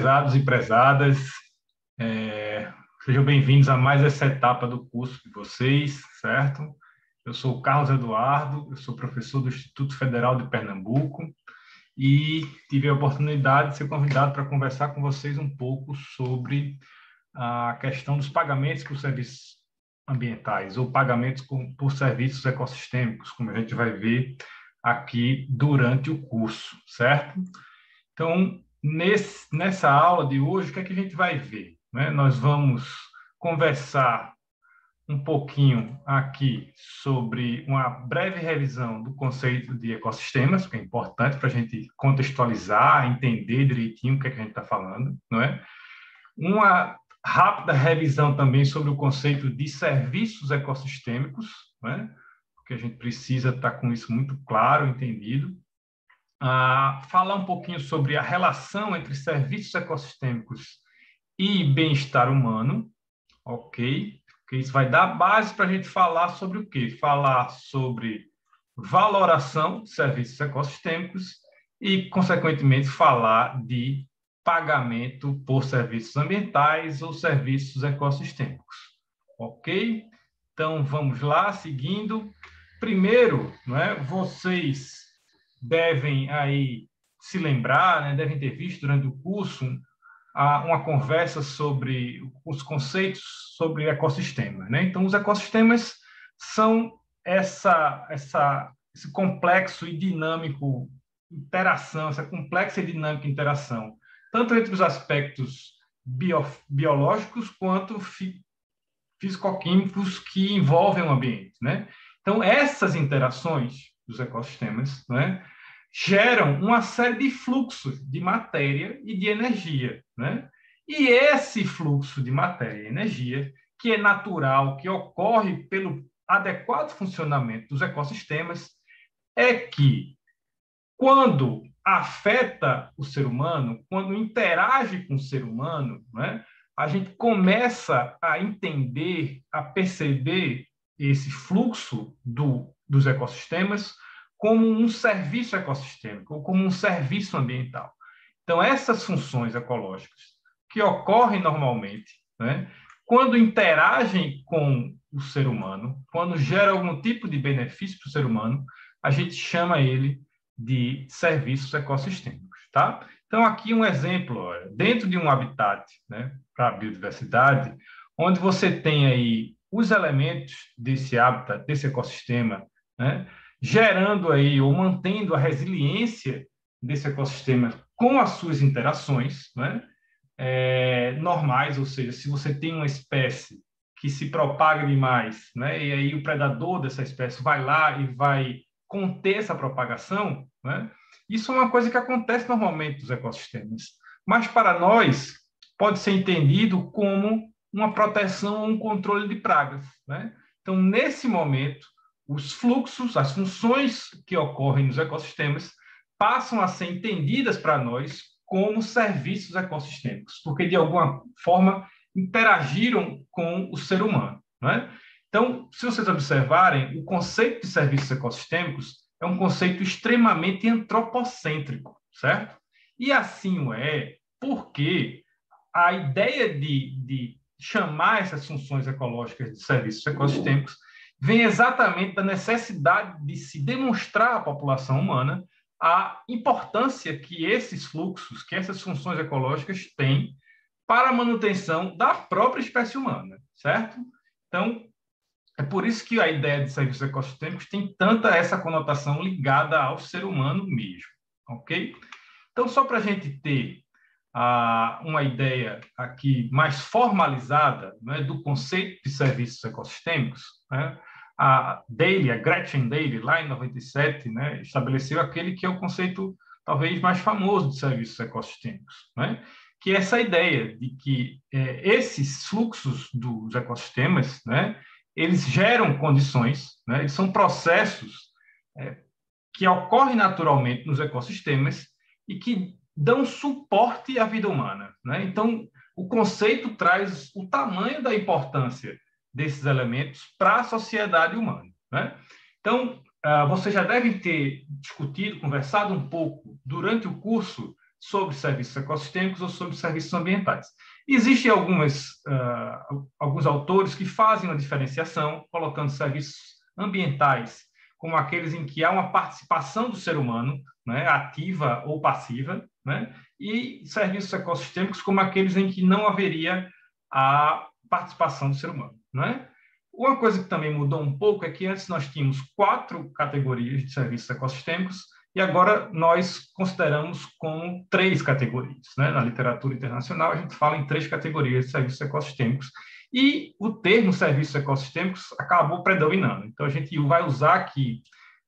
prezados e prezadas, sejam bem-vindos a mais essa etapa do curso de vocês, certo? Eu sou o Carlos Eduardo, eu sou professor do Instituto Federal de Pernambuco e tive a oportunidade de ser convidado para conversar com vocês um pouco sobre a questão dos pagamentos por serviços ambientais ou pagamentos por serviços ecossistêmicos, como a gente vai ver aqui durante o curso, certo? Então, nessa aula de hoje, o que é que a gente vai ver? Né? Nós vamos conversar um pouquinho aqui sobre uma breve revisão do conceito de ecossistemas, que é importante para a gente contextualizar, entender direitinho o que é que a gente está falando, não é? Uma rápida revisão também sobre o conceito de serviços ecossistêmicos, né? Porque a gente precisa estar com isso muito claro, entendido. Falar um pouquinho sobre a relação entre serviços ecossistêmicos e bem-estar humano, ok? Porque isso vai dar base para a gente falar sobre o quê? Falar sobre valoração de serviços ecossistêmicos e, consequentemente, falar de pagamento por serviços ambientais ou serviços ecossistêmicos, ok? Então, vamos lá, seguindo. Primeiro, não é, vocês devem aí se lembrar, né, devem ter visto durante o curso uma conversa sobre os conceitos sobre ecossistemas, né? Então, os ecossistemas são esse complexo e dinâmico interação, essa complexa e dinâmica interação, tanto entre os aspectos biológicos quanto físico-químicos que envolvem o ambiente, né? Então, essas interações dos ecossistemas, né, geram uma série de fluxos de matéria e de energia, né? E esse fluxo de matéria e energia, que é natural, que ocorre pelo adequado funcionamento dos ecossistemas, é que, quando afeta o ser humano, quando interage com o ser humano, né, a gente começa a entender, a perceber esse fluxo dos ecossistemas como um serviço ecossistêmico, ou como um serviço ambiental. Então, essas funções ecológicas que ocorrem normalmente, né, quando interagem com o ser humano, quando geram algum tipo de benefício para o ser humano, a gente chama ele de serviços ecossistêmicos, tá? Então, aqui um exemplo, olha, dentro de um habitat, né, para a biodiversidade, onde você tem aí os elementos desse habitat, desse ecossistema, né, gerando aí ou mantendo a resiliência desse ecossistema com as suas interações, né, normais, ou seja, se você tem uma espécie que se propaga demais, né, e aí o predador dessa espécie vai lá e vai conter essa propagação, né, isso é uma coisa que acontece normalmente nos ecossistemas. Mas para nós pode ser entendido como uma proteção ou um controle de pragas, né? Então, nesse momento, os fluxos, as funções que ocorrem nos ecossistemas passam a ser entendidas para nós como serviços ecossistêmicos, porque, de alguma forma, interagiram com o ser humano, né? Então, se vocês observarem, o conceito de serviços ecossistêmicos é um conceito extremamente antropocêntrico, certo? E assim o é porque a ideia de chamar essas funções ecológicas de serviços ecossistêmicos vem exatamente da necessidade de se demonstrar à população humana a importância que esses fluxos, que essas funções ecológicas têm para a manutenção da própria espécie humana, certo? Então, é por isso que a ideia de serviços ecossistêmicos tem tanta essa conotação ligada ao ser humano mesmo, ok? Então, só para a gente ter uma ideia aqui mais formalizada, né, do conceito de serviços ecossistêmicos, né, a Gretchen Daly, lá em 97, né, estabeleceu aquele que é o conceito talvez mais famoso de serviços ecossistêmicos, né, que é essa ideia de que esses fluxos dos ecossistemas, né, eles geram condições, né, eles são processos que ocorrem naturalmente nos ecossistemas e que dão suporte à vida humana, né? Então, o conceito traz o tamanho da importância desses elementos para a sociedade humana, né? Então, vocês já devem ter discutido, conversado um pouco durante o curso sobre serviços ecossistêmicos ou sobre serviços ambientais. Existem alguns autores que fazem uma diferenciação, colocando serviços ambientais como aqueles em que há uma participação do ser humano, né, ativa ou passiva, né, e serviços ecossistêmicos como aqueles em que não haveria a participação do ser humano. Né? Uma coisa que também mudou um pouco é que antes nós tínhamos 4 categorias de serviços ecossistêmicos e agora nós consideramos como 3 categorias. Né? Na literatura internacional, a gente fala em 3 categorias de serviços ecossistêmicos e o termo serviços ecossistêmicos acabou predominando. Então, a gente vai usar aqui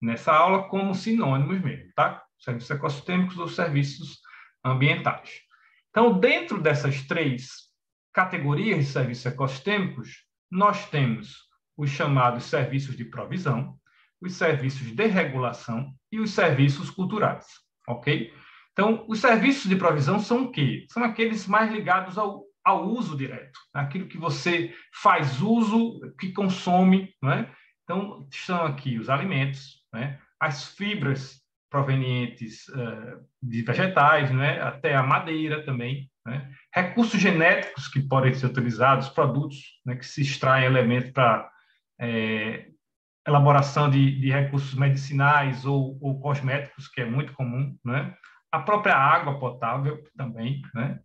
nessa aula como sinônimos mesmo, tá? Serviços ecossistêmicos ou serviços ambientais. Então, dentro dessas 3 categorias de serviços ecossistêmicos, nós temos os chamados serviços de provisão, os serviços de regulação e os serviços culturais, ok? Então, os serviços de provisão são o quê? São aqueles mais ligados ao uso direto, aquilo que você faz uso, que consome, né? Então, estão aqui os alimentos, né? As fibras provenientes de vegetais, né? Até a madeira também, né? Recursos genéticos que podem ser utilizados, produtos, né, que se extraem elementos para elaboração de recursos medicinais ou cosméticos, que é muito comum, né? A própria água potável também, né?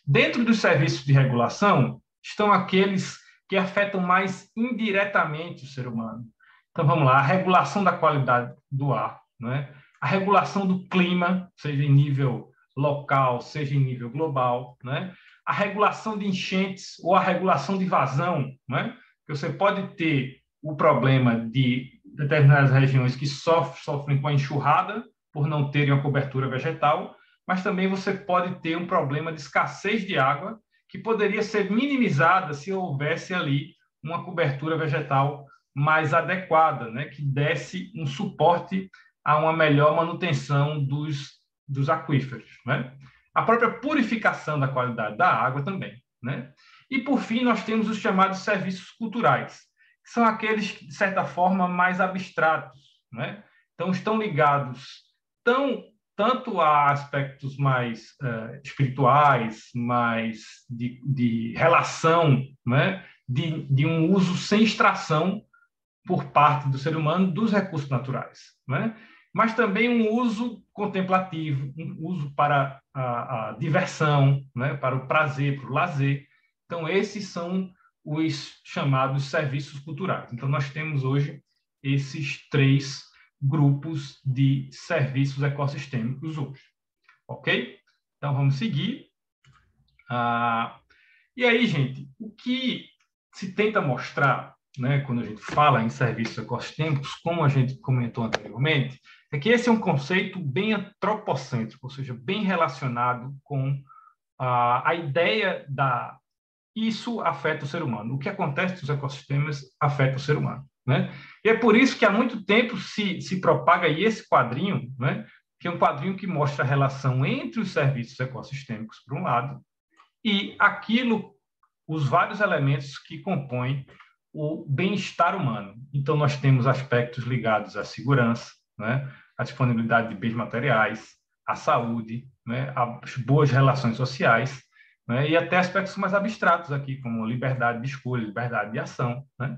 Dentro dos serviços de regulação estão aqueles que afetam mais indiretamente o ser humano. Então, vamos lá, a regulação da qualidade do ar, né? A regulação do clima, seja em nível local, seja em nível global, né? A regulação de enchentes ou a regulação de vazão, né? Porque você pode ter o problema de determinadas regiões que sofrem com a enxurrada por não terem uma cobertura vegetal, mas também você pode ter um problema de escassez de água que poderia ser minimizada se houvesse ali uma cobertura vegetal mais adequada, né? Que desse um suporte a uma melhor manutenção dos aquíferos, né? A própria purificação da qualidade da água também, né? E, por fim, nós temos os chamados serviços culturais, que são aqueles, de certa forma, mais abstratos, né? Então, estão ligados tanto a aspectos mais espirituais, mais de relação, né? de um uso sem extração por parte do ser humano dos recursos naturais, né? Mas também um uso contemplativo, um uso para a diversão, né? Para o prazer, para o lazer. Então, esses são os chamados serviços culturais. Então, nós temos hoje esses 3 grupos de serviços ecossistêmicos hoje. Ok? Então, vamos seguir. E aí, gente, o que se tenta mostrar, né, quando a gente fala em serviços ecossistêmicos, como a gente comentou anteriormente, é que esse é um conceito bem antropocêntrico, ou seja, bem relacionado com a ideia da isso afeta o ser humano. O que acontece nos ecossistemas afeta o ser humano, né? E é por isso que há muito tempo se propaga aí esse quadrinho, né, que é um quadrinho que mostra a relação entre os serviços ecossistêmicos, por um lado, e os vários elementos que compõem o bem-estar humano. Então, nós temos aspectos ligados à segurança, né, à disponibilidade de bens materiais, à saúde, né, às boas relações sociais, né, e até aspectos mais abstratos aqui, como liberdade de escolha, liberdade de ação. Né?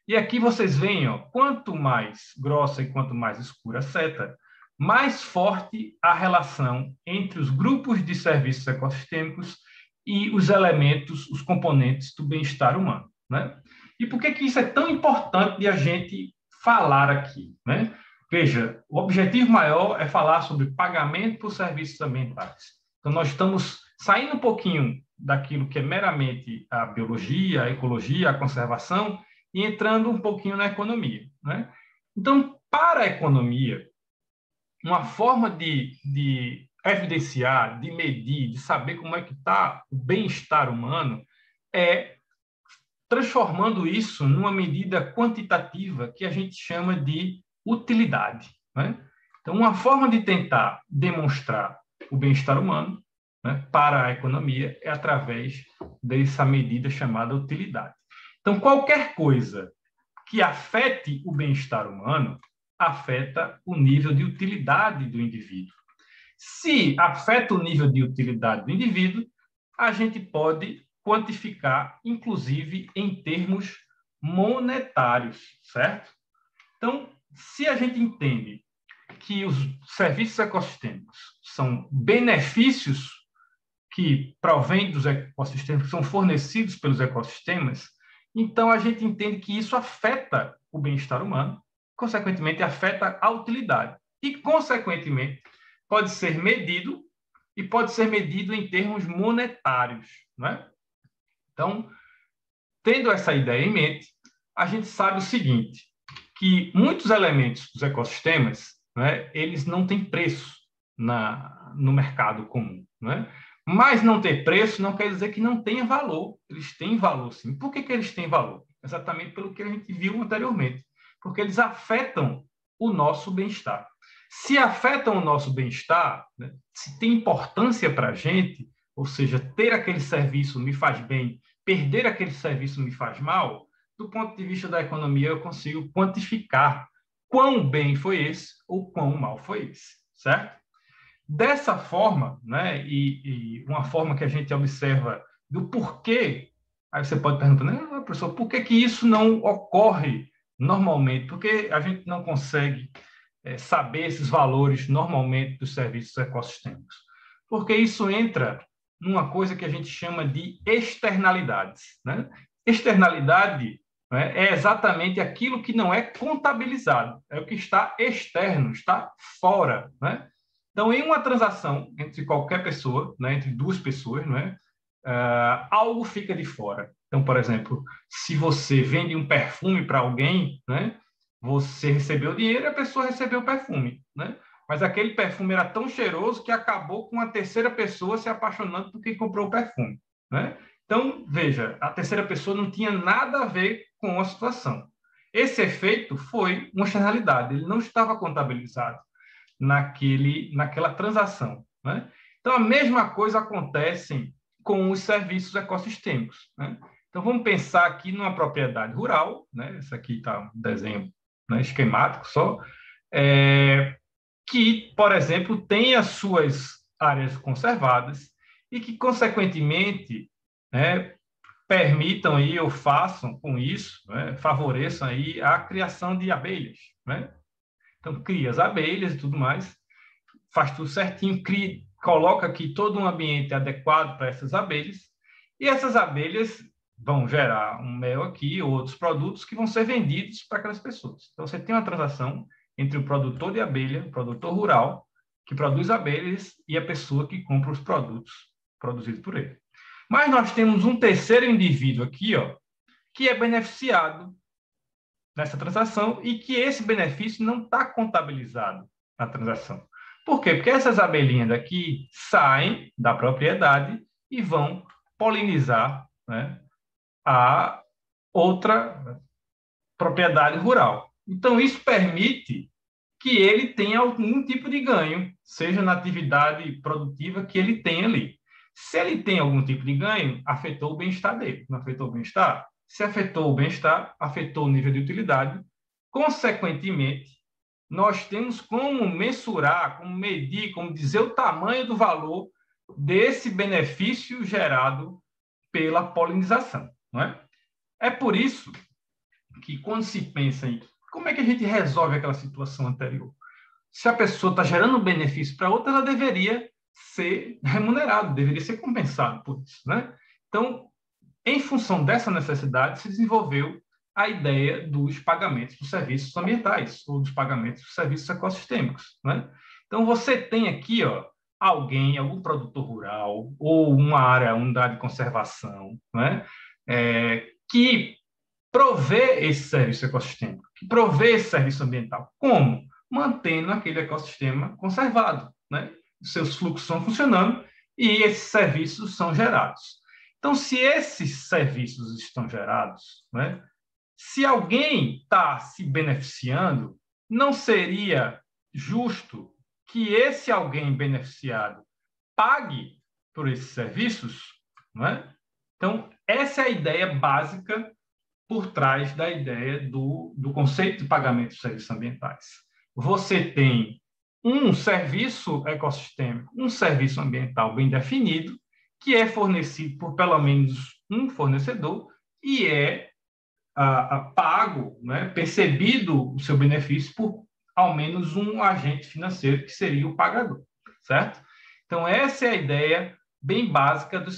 E aqui vocês veem, ó, quanto mais grossa e quanto mais escura a seta, mais forte a relação entre os grupos de serviços ecossistêmicos e os elementos, os componentes do bem-estar humano. Né? E por que isso é tão importante de a gente falar aqui? Né? Veja, o objetivo maior é falar sobre pagamento por serviços ambientais. Então, nós estamos saindo um pouquinho daquilo que é meramente a biologia, a ecologia, a conservação, e entrando um pouquinho na economia. Né? Então, para a economia, uma forma de evidenciar, de medir, de saber como é que está o bem-estar humano é transformando isso numa medida quantitativa que a gente chama de utilidade. Né? Então, uma forma de tentar demonstrar o bem-estar humano, né, para a economia é através dessa medida chamada utilidade. Então, qualquer coisa que afete o bem-estar humano afeta o nível de utilidade do indivíduo. Se afeta o nível de utilidade do indivíduo, a gente pode quantificar, inclusive, em termos monetários, certo? Então, se a gente entende que os serviços ecossistêmicos são benefícios que provêm dos ecossistemas, que são fornecidos pelos ecossistemas, então a gente entende que isso afeta o bem-estar humano, consequentemente afeta a utilidade e, consequentemente, pode ser medido e pode ser medido em termos monetários, não é? Então, tendo essa ideia em mente, a gente sabe o seguinte, que muitos elementos dos ecossistemas, né, eles não têm preço no mercado comum, né? Mas não ter preço não quer dizer que não tenha valor. Eles têm valor, sim. Por que eles têm valor? Exatamente pelo que a gente viu anteriormente. Porque eles afetam o nosso bem-estar. Se afetam o nosso bem-estar, né, se tem importância para a gente, ou seja, ter aquele serviço me faz bem, perder aquele serviço me faz mal, do ponto de vista da economia, eu consigo quantificar quão bem foi esse ou quão mal foi esse, certo? Dessa forma, né, e uma forma que a gente observa do porquê, aí você pode perguntar, né, professor, por que isso não ocorre normalmente? Por que a gente não consegue saber esses valores normalmente dos serviços ecossistêmicos? Porque isso entra numa coisa que a gente chama de externalidades, né? Externalidade, né, é exatamente aquilo que não é contabilizado, é o que está externo, está fora, né? Então, em uma transação entre qualquer pessoa, né, entre duas pessoas, não é? Algo fica de fora. Então, por exemplo, se você vende um perfume para alguém, né, você recebeu o dinheiro e a pessoa recebeu o perfume, né? Mas aquele perfume era tão cheiroso que acabou com a terceira pessoa se apaixonando por quem comprou o perfume, né? Então, veja, a terceira pessoa não tinha nada a ver com a situação. Esse efeito foi uma externalidade, ele não estava contabilizado naquela transação, né? Então, a mesma coisa acontece com os serviços ecossistêmicos, né? Então, vamos pensar aqui numa propriedade rural, né? Esse aqui está um desenho, né, esquemático só, que, por exemplo, tem as suas áreas conservadas e que, consequentemente, né, permitam aí ou façam com isso, né, favoreçam aí a criação de abelhas, né? Então, cria as abelhas e tudo mais, faz tudo certinho, coloca aqui todo um ambiente adequado para essas abelhas, e essas abelhas vão gerar um mel aqui, outros produtos que vão ser vendidos para aquelas pessoas. Então, você tem uma transação entre o produtor de abelha, o produtor rural, que produz abelhas, e a pessoa que compra os produtos produzidos por ele. Mas nós temos um terceiro indivíduo aqui, ó, que é beneficiado nessa transação e que esse benefício não está contabilizado na transação. Por quê? Porque essas abelhinhas daqui saem da propriedade e vão polinizar, né, a outra propriedade rural. Então, isso permite que ele tenha algum tipo de ganho, seja na atividade produtiva que ele tem ali. Se ele tem algum tipo de ganho, afetou o bem-estar dele. Não afetou o bem-estar? Se afetou o bem-estar, afetou o nível de utilidade. Consequentemente, nós temos como mensurar, como medir, como dizer o tamanho do valor desse benefício gerado pela polinização, não é? É por isso que, quando se pensa em como é que a gente resolve aquela situação anterior, se a pessoa está gerando benefício para outra, ela deveria ser remunerada, deveria ser compensada por isso, né? Então, em função dessa necessidade, se desenvolveu a ideia dos pagamentos dos serviços ambientais, ou dos pagamentos dos serviços ecossistêmicos, né? Então, você tem aqui, ó, alguém, algum produtor rural, ou uma área, unidade de conservação, né? Que provê esse serviço ecossistêmico, que provê esse serviço ambiental. Como? Mantendo aquele ecossistema conservado, né? Os seus fluxos estão funcionando e esses serviços são gerados. Então, se esses serviços estão gerados, né, se alguém está se beneficiando, não seria justo que esse alguém beneficiado pague por esses serviços? Não é? Então, essa é a ideia básica por trás da ideia do conceito de pagamento de serviços ambientais. Você tem um serviço ecossistêmico, um serviço ambiental bem definido, que é fornecido por pelo menos um fornecedor e é pago, né, percebido o seu benefício por ao menos um agente financeiro, que seria o pagador, certo? Então, essa é a ideia bem básica do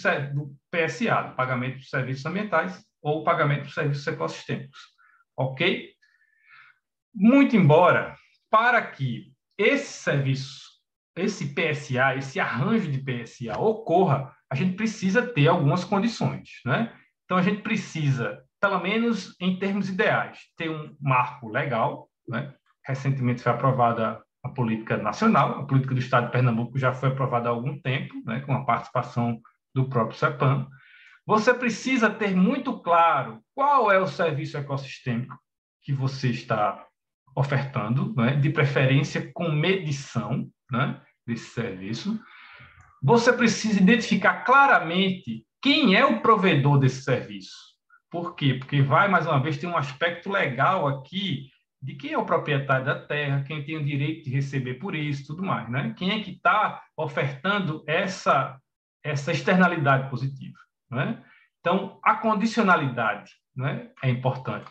PSA, do pagamento de serviços ambientais ou pagamento de serviços ecossistêmicos, ok? Muito embora, para que esse serviço, esse PSA, esse arranjo de PSA ocorra, a gente precisa ter algumas condições, né? Então, a gente precisa, pelo menos em termos ideais, ter um marco legal, né? Recentemente foi aprovada a política nacional, a política do Estado de Pernambuco já foi aprovada há algum tempo, né? Com a participação do próprio CEPAM. Você precisa ter muito claro qual é o serviço ecossistêmico que você está ofertando, né? De preferência com medição, né? Desse serviço. Você precisa identificar claramente quem é o provedor desse serviço. Por quê? Porque vai, mais uma vez, ter um aspecto legal aqui de quem é o proprietário da terra, quem tem o direito de receber por isso, tudo mais, né? Quem é que está ofertando essa externalidade positiva, né? Então, a condicionalidade, né, é importante.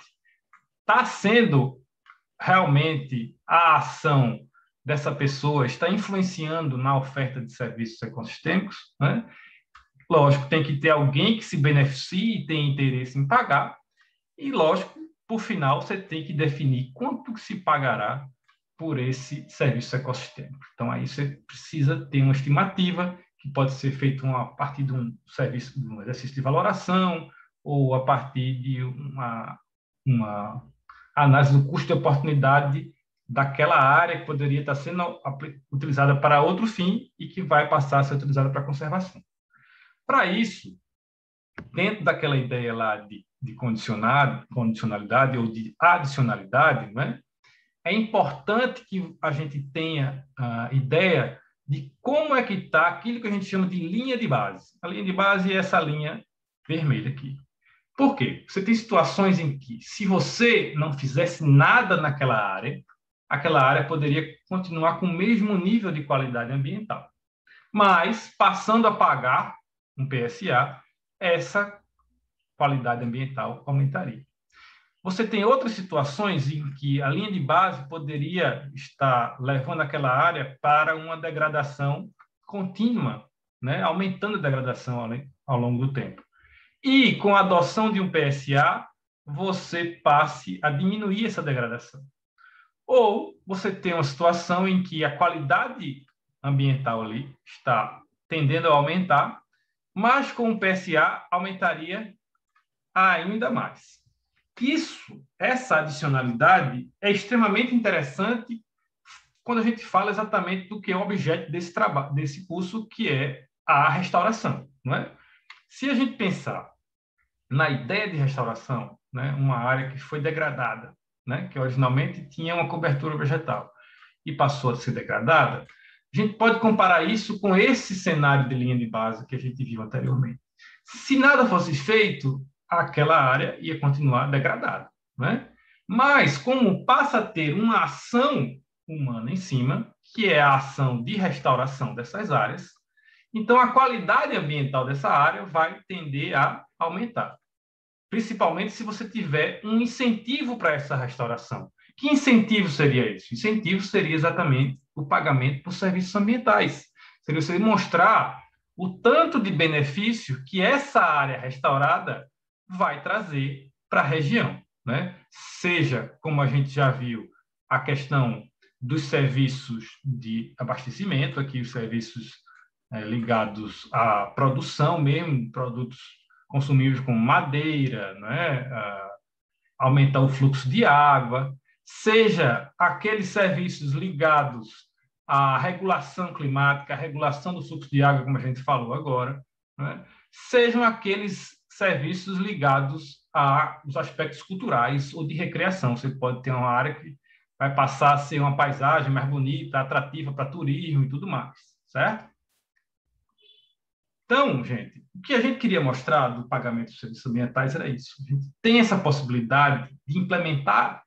Está sendo realmente a ação dessa pessoa está influenciando na oferta de serviços ecossistêmicos, né? Lógico, tem que ter alguém que se beneficie e tem interesse em pagar, e lógico, por final, você tem que definir quanto se pagará por esse serviço ecossistêmico. Então, aí você precisa ter uma estimativa, que pode ser feita a partir de um serviço, de um exercício de valoração, ou a partir de uma análise do custo de oportunidade daquela área que poderia estar sendo utilizada para outro fim e que vai passar a ser utilizada para conservação. Para isso, dentro daquela ideia lá de condicionalidade ou de adicionalidade, né, é importante que a gente tenha a ideia de como é que está aquilo que a gente chama de linha de base. A linha de base é essa linha vermelha aqui. Por quê? Você tem situações em que, se você não fizesse nada naquela área, aquela área poderia continuar com o mesmo nível de qualidade ambiental. Mas, passando a pagar um PSA, essa qualidade ambiental aumentaria. Você tem outras situações em que a linha de base poderia estar levando aquela área para uma degradação contínua, né? Aumentando a degradação ao longo do tempo. E com a adoção de um PSA, você passe a diminuir essa degradação. Ou você tem uma situação em que a qualidade ambiental ali está tendendo a aumentar, mas com o PSA aumentaria ainda mais. Essa adicionalidade é extremamente interessante quando a gente fala exatamente do que é o objeto desse trabalho, desse curso, que é a restauração, não é? Se a gente pensar na ideia de restauração, né, uma área que foi degradada, né, que originalmente tinha uma cobertura vegetal e passou a ser degradada, a gente pode comparar isso com esse cenário de linha de base que a gente viu anteriormente. Se nada fosse feito, aquela área ia continuar degradada, né? Mas como passa a ter uma ação humana em cima, que é a ação de restauração dessas áreas, então a qualidade ambiental dessa área vai tender a aumentar, principalmente se você tiver um incentivo para essa restauração. Que incentivo seria esse? O incentivo seria exatamente o pagamento por serviços ambientais. Seria você mostrar o tanto de benefício que essa área restaurada vai trazer para a região, né? Seja, como a gente já viu, a questão dos serviços de abastecimento, aqui os serviços ligados à produção mesmo, produtos consumíveis como madeira, né? Aumentar o fluxo de água, seja aqueles serviços ligados à regulação climática, à regulação do fluxo de água, como a gente falou agora, né? Sejam aqueles serviços ligados aos aspectos culturais ou de recreação. Você pode ter uma área que vai passar a ser uma paisagem mais bonita, atrativa para turismo e tudo mais, certo? Então, gente, o que a gente queria mostrar do pagamento de serviços ambientais era isso. A gente tem essa possibilidade de implementar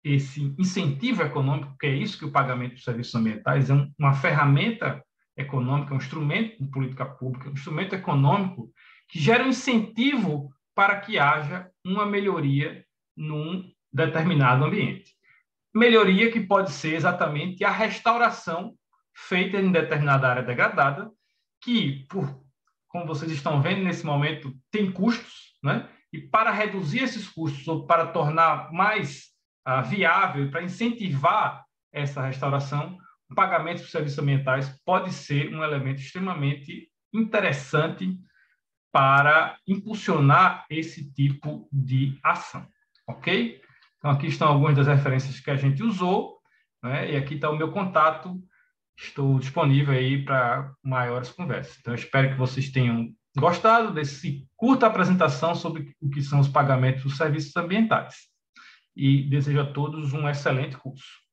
esse incentivo econômico, que é isso que o pagamento dos serviços ambientais é uma ferramenta econômica, um instrumento de política pública, um instrumento econômico que gera um incentivo para que haja uma melhoria num determinado ambiente. Melhoria que pode ser exatamente a restauração feita em determinada área degradada, que, como vocês estão vendo nesse momento, tem custos, né? E para reduzir esses custos, ou para tornar mais viável, para incentivar essa restauração, o pagamento por serviços ambientais pode ser um elemento extremamente interessante para impulsionar esse tipo de ação, ok? Então, aqui estão algumas das referências que a gente usou, né? E aqui está o meu contato. Estou disponível aí para maiores conversas. Então, eu espero que vocês tenham gostado desse curta apresentação sobre o que são os pagamentos dos serviços ambientais. E desejo a todos um excelente curso.